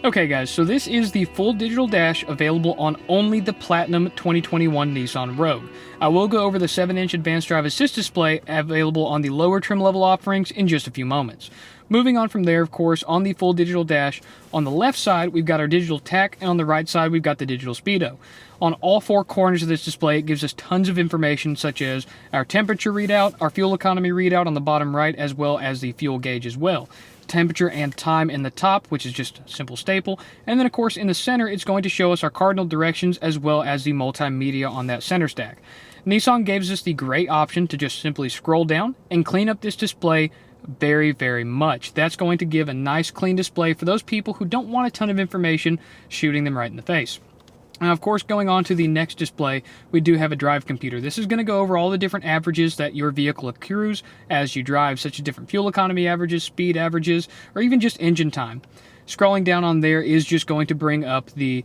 Okay guys, so this is the full digital dash available on only the Platinum 2021 Nissan Rogue. I will go over the 7-inch advanced drive assist display available on the lower trim level offerings in just a few moments. Moving on from there, of course, on the full digital dash, on the left side we've got our digital tach, and on the right side we've got the digital speedo. On all four corners of this display, it gives us tons of information such as our temperature readout, our fuel economy readout on the bottom right, as well as the fuel gauge as well. Temperature and time in the top, which is just a simple staple, and then of course in the center it's going to show us our cardinal directions as well as the multimedia on that center stack. Nissan gives us the great option to just simply scroll down and clean up this display very much. That's going to give a nice clean display for those people who don't want a ton of information shooting them right in the face. Now, of course, going on to the next display, we do have a drive computer. This is going to go over all the different averages that your vehicle accrues as you drive, such as different fuel economy averages, speed averages, or even just engine time. Scrolling down on there is just going to bring up the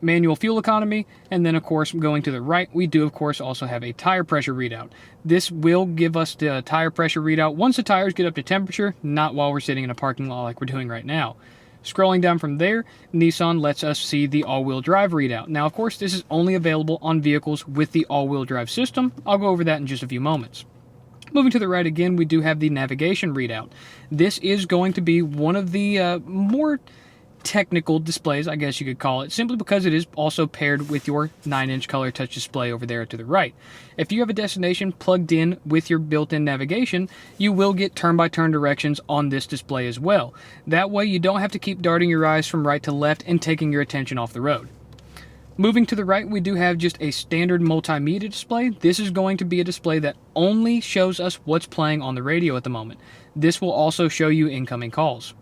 manual fuel economy, and then, of course, going to the right, we do, of course, also have a tire pressure readout. This will give us the tire pressure readout once the tires get up to temperature, not while we're sitting in a parking lot like we're doing right now. Scrolling down from there, Nissan lets us see the all-wheel drive readout. Now, of course, this is only available on vehicles with the all-wheel drive system. I'll go over that in just a few moments. Moving to the right again, we do have the navigation readout. This is going to be one of the more technical displays, I guess you could call it, simply because it is also paired with your 9-inch color touch display over there to the right. If you have a destination plugged in with your built-in navigation, you will get turn-by-turn directions on this display as well. That way you don't have to keep darting your eyes from right to left and taking your attention off the road. Moving to the right, we do have just a standard multimedia display. This is going to be a display that only shows us what's playing on the radio at the moment. This will also show you incoming calls.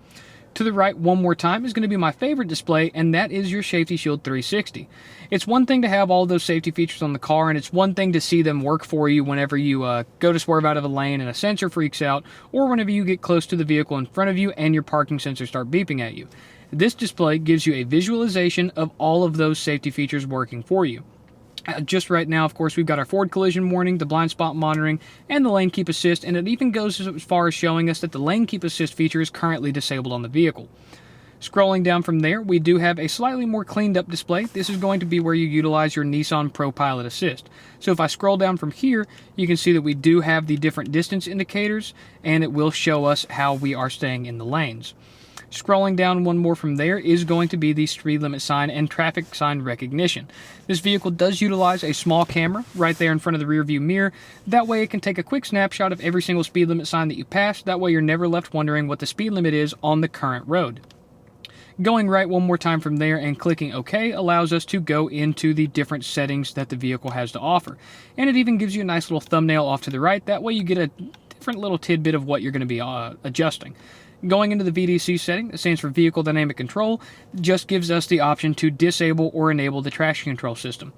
To the right one more time is going to be my favorite display, and that is your Safety Shield 360. It's one thing to have all those safety features on the car, and it's one thing to see them work for you whenever you go to swerve out of a lane and a sensor freaks out, or whenever you get close to the vehicle in front of you and your parking sensors start beeping at you. This display gives you a visualization of all of those safety features working for you. Just right now, of course, we've got our forward collision warning, the blind spot monitoring, and the lane keep assist, and it even goes as far as showing us that the lane keep assist feature is currently disabled on the vehicle. Scrolling down from there, we do have a slightly more cleaned up display. This is going to be where you utilize your Nissan Pro Pilot Assist. So if I scroll down from here, you can see that we do have the different distance indicators, and it will show us how we are staying in the lanes. Scrolling down one more from there is going to be the speed limit sign and traffic sign recognition. This vehicle does utilize a small camera right there in front of the rear view mirror. That way it can take a quick snapshot of every single speed limit sign that you pass. That way you're never left wondering what the speed limit is on the current road. Going right one more time from there and clicking OK allows us to go into the different settings that the vehicle has to offer. And it even gives you a nice little thumbnail off to the right. That way you get a different little tidbit of what you're going to be adjusting. Going into the VDC setting, that stands for Vehicle Dynamic Control, just gives us the option to disable or enable the traction control system.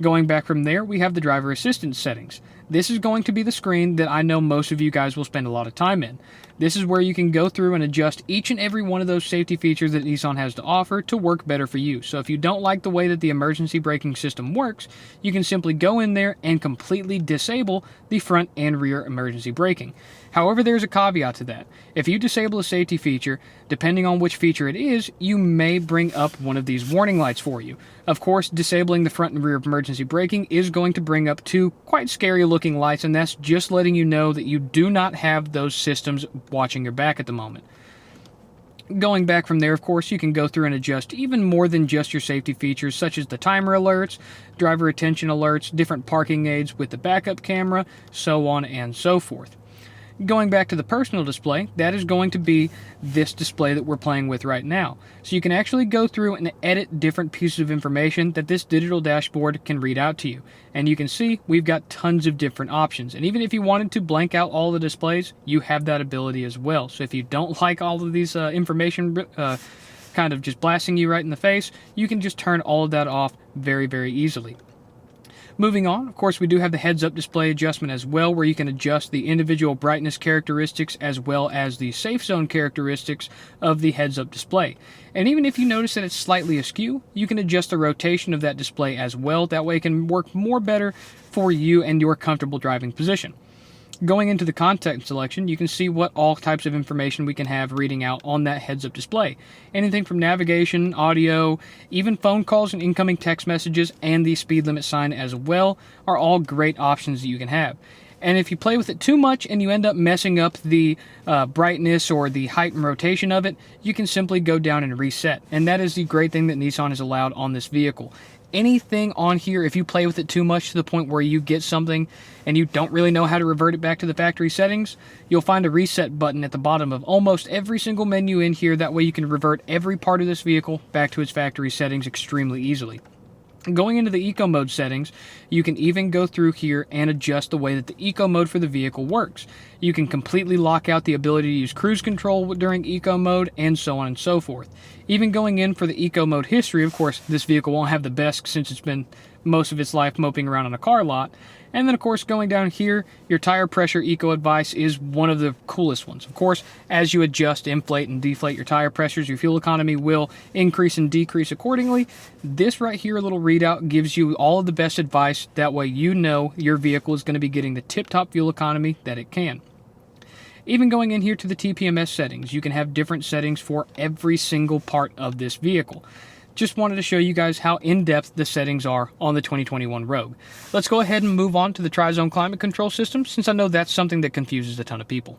Going back from there, we have the driver assistance settings. This is going to be the screen that I know most of you guys will spend a lot of time in. This is where you can go through and adjust each and every one of those safety features that Nissan has to offer to work better for you. So if you don't like the way that the emergency braking system works, you can simply go in there and completely disable the front and rear emergency braking. However, there's a caveat to that. If you disable a safety feature, depending on which feature it is, you may bring up one of these warning lights for you. Of course, disabling the front and rear emergency braking is going to bring up two quite scary looking lights, and that's just letting you know that you do not have those systems watching your back at the moment. Going back from there, of course, you can go through and adjust even more than just your safety features, such as the timer alerts, driver attention alerts, different parking aids with the backup camera, so on and so forth. Going back to the personal display, that is going to be this display that we're playing with right now. So you can actually go through and edit different pieces of information that this digital dashboard can read out to you. And you can see we've got tons of different options. And even if you wanted to blank out all the displays, you have that ability as well. So if you don't like all of these information kind of just blasting you right in the face, you can just turn all of that off very easily. Moving on, of course, we do have the heads-up display adjustment as well, where you can adjust the individual brightness characteristics as well as the safe zone characteristics of the heads-up display. And even if you notice that it's slightly askew, you can adjust the rotation of that display as well. That way it can work more better for you and your comfortable driving position. Going into the content selection, you can see what all types of information we can have reading out on that heads-up display. Anything from navigation, audio, even phone calls and incoming text messages, and the speed limit sign as well are all great options that you can have. And if you play with it too much and you end up messing up the brightness or the height and rotation of it, you can simply go down and reset. And that is the great thing that Nissan has allowed on this vehicle. Anything on here, if you play with it too much to the point where you get something and you don't really know how to revert it back to the factory settings, you'll find a reset button at the bottom of almost every single menu in here. That way you can revert every part of this vehicle back to its factory settings extremely easily. Going into the eco mode settings, you can even go through here and adjust the way that the eco mode for the vehicle works. You can completely lock out the ability to use cruise control during eco mode, and so on and so forth. Even going in for the eco mode history, of course, this vehicle won't have the best since it's been most of its life moping around on a car lot. And then, of course, going down here, your tire pressure eco advice is one of the coolest ones. Of course, as you adjust, inflate, and deflate your tire pressures, your fuel economy will increase and decrease accordingly. This right here, little readout, gives you all of the best advice. That way you know your vehicle is going to be getting the tip-top fuel economy that it can. Even going in here to the TPMS settings, you can have different settings for every single part of this vehicle. Just wanted to show you guys how in-depth the settings are on the 2021 Rogue. Let's go ahead and move on to the Tri-Zone Climate Control System, since I know that's something that confuses a ton of people.